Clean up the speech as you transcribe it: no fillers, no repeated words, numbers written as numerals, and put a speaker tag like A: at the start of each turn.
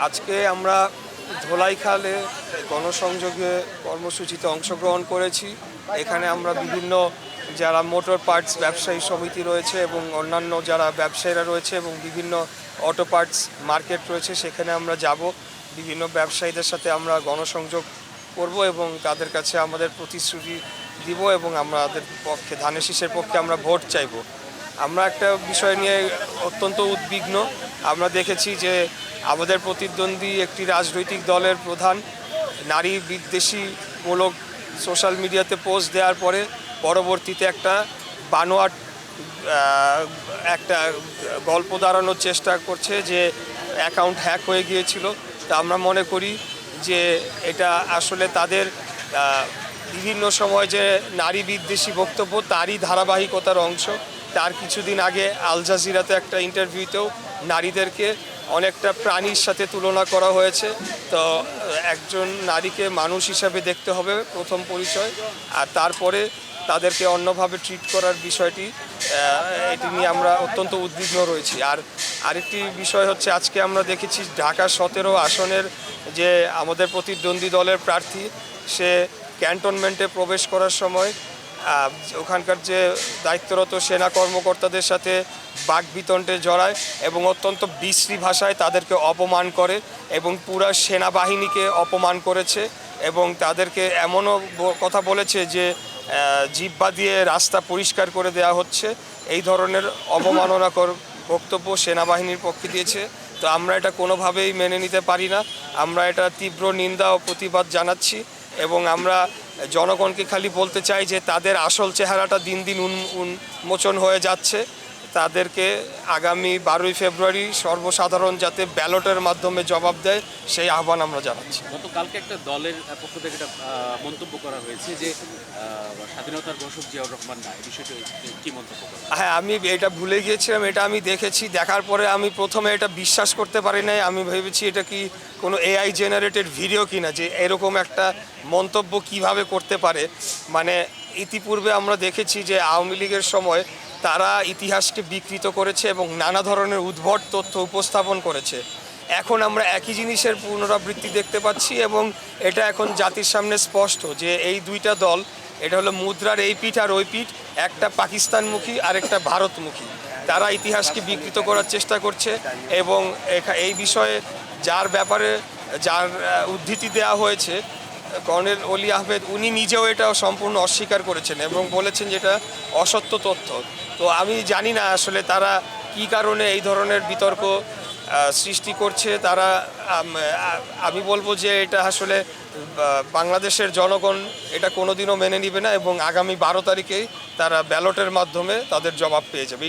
A: আজকে আমরা ধোলাইখালে গণসংযোগে কর্মসূচিতে অংশগ্রহণ করেছি। এখানে আমরা বিভিন্ন যারা মোটর পার্টস ব্যবসায়ী সমিতি রয়েছে এবং অন্যান্য যারা ব্যবসায়ীরা রয়েছে এবং বিভিন্ন অটো পার্টস মার্কেট রয়েছে, সেখানে আমরা যাব। বিভিন্ন ব্যবসায়ীদের সাথে আমরা গণসংযোগ করব এবং তাদের কাছে আমাদের প্রতিশ্রুতি দিব এবং আমাদের পক্ষে ধানের শীষের পক্ষে আমরা ভোট চাইব। আমরা একটা বিষয় নিয়ে অত্যন্ত উদ্বিগ্ন। আমরা দেখেছি যে আমাদের প্রতিদ্বন্দ্বী একটি রাজনৈতিক দলের প্রধান নারী বিদ্বেষীমূলক সোশ্যাল মিডিয়াতে পোস্ট দেওয়ার পরে পরবর্তীতে একটা বানোয়াট একটা গল্প দাঁড়ানোর চেষ্টা করছে যে অ্যাকাউন্ট হ্যাক হয়ে গিয়েছিল। তা আমরা মনে করি যে এটা আসলে তাদের বিভিন্ন সময় যে নারী বিদ্বেষী বক্তব্য তারই ধারাবাহিকতার অংশ। তার কিছুদিন আগে আল জাজিরাতে একটা ইন্টারভিউতেও নারীদেরকে অনেকটা প্রাণীর সাথে তুলনা করা হয়েছে। তো একজন নারীকে মানুষ হিসাবে দেখতে হবে প্রথম পরিচয়, আর তারপরে তাদেরকে অন্যভাবে ট্রিট করার বিষয়টি এটি নিয়ে আমরা অত্যন্ত উদ্বিগ্ন রয়েছি। আর আরেকটি বিষয় হচ্ছে, আজকে আমরা দেখেছি ঢাকা 17 আসনের যে আমাদের প্রতিদ্বন্দ্বী দলের প্রার্থী, সে ক্যান্টনমেন্টে প্রবেশ করার সময় ওখানকার যে দায়িত্বরত সেনা কর্মকর্তাদের সাথে বাকবিতণ্ডে জড়ায় এবং অত্যন্ত বিশ্রী ভাষায় তাদেরকে অপমান করে এবং পুরা সেনাবাহিনীকে অপমান করেছে এবং তাদেরকে এমনও কথা বলেছে যে জিহ্বা দিয়ে রাস্তা পরিষ্কার করে দেওয়া হচ্ছে। এই ধরনের অবমাননাকর বক্তব্য সেনাবাহিনীর পক্ষে দিয়েছে। তো আমরা এটা কোনোভাবেই মেনে নিতে পারি না। আমরা এটা তীব্র নিন্দা ও প্রতিবাদ জানাচ্ছি এবং আমরা জনগণকে খালি বলতে চাই যে তাদের আসল চেহারাটা দিন দিন উন্মোচন হয়ে যাচ্ছে। তাদেরকে আগামী 12ই ফেব্রুয়ারি সর্বসাধারণ যাতে ব্যালটের মাধ্যমে জবাব দেয়, সেই আহ্বান আমরা জানাচ্ছি।
B: গতকালকে একটা দলের পক্ষ থেকে একটা মন্তব্য করা হয়েছে যে স্বাধীনতার ঘোষক জিয়াউর রহমান না, এই বিষয়টি কি মন্তব্য করেন?
A: হ্যাঁ, আমি এটা ভুলে গিয়েছিলাম। এটা আমি দেখেছি, দেখার পরে আমি প্রথমে এটা বিশ্বাস করতে পারি নাই। আমি ভেবেছি এটা কি কোনো এআই জেনারেটেড ভিডিও কিনা, যে এরকম একটা মন্তব্য কিভাবে করতে পারে। মানে ইতিপূর্বে আমরা দেখেছি যে আওয়ামী লীগের সময় তারা ইতিহাসকে বিকৃত করেছে এবং নানা ধরনের উদ্ভট তথ্য উপস্থাপন করেছে। এখন আমরা একই জিনিসের পুনরাবৃত্তি দেখতে পাচ্ছি এবং এটা এখন জাতির সামনে স্পষ্ট যে এই দুইটা দল, এটা হলো মুদ্রার এই পিঠ আর ওই পিঠ, একটা পাকিস্তানমুখী আর একটা ভারতমুখী। তারা ইতিহাসকে বিকৃত করার চেষ্টা করছে এবং এই বিষয়ে যার উদ্ধৃতি দেওয়া হয়েছে কর্নেল অলি আহমেদ, উনি নিজেও এটা সম্পূর্ণ অস্বীকার করেছেন এবং বলেছেন যে এটা অসত্য তথ্য। তো আমি জানি না আসলে তারা কী কারণে এই ধরনের বিতর্ক সৃষ্টি করছে। তারা আমি বলবো যে এটা আসলে বাংলাদেশের জনগণ এটা কোনোদিনও মেনে নিবে না এবং আগামী 12 তারিখেই তারা ব্যালটের মাধ্যমে তাদের জবাব পেয়ে যাবে।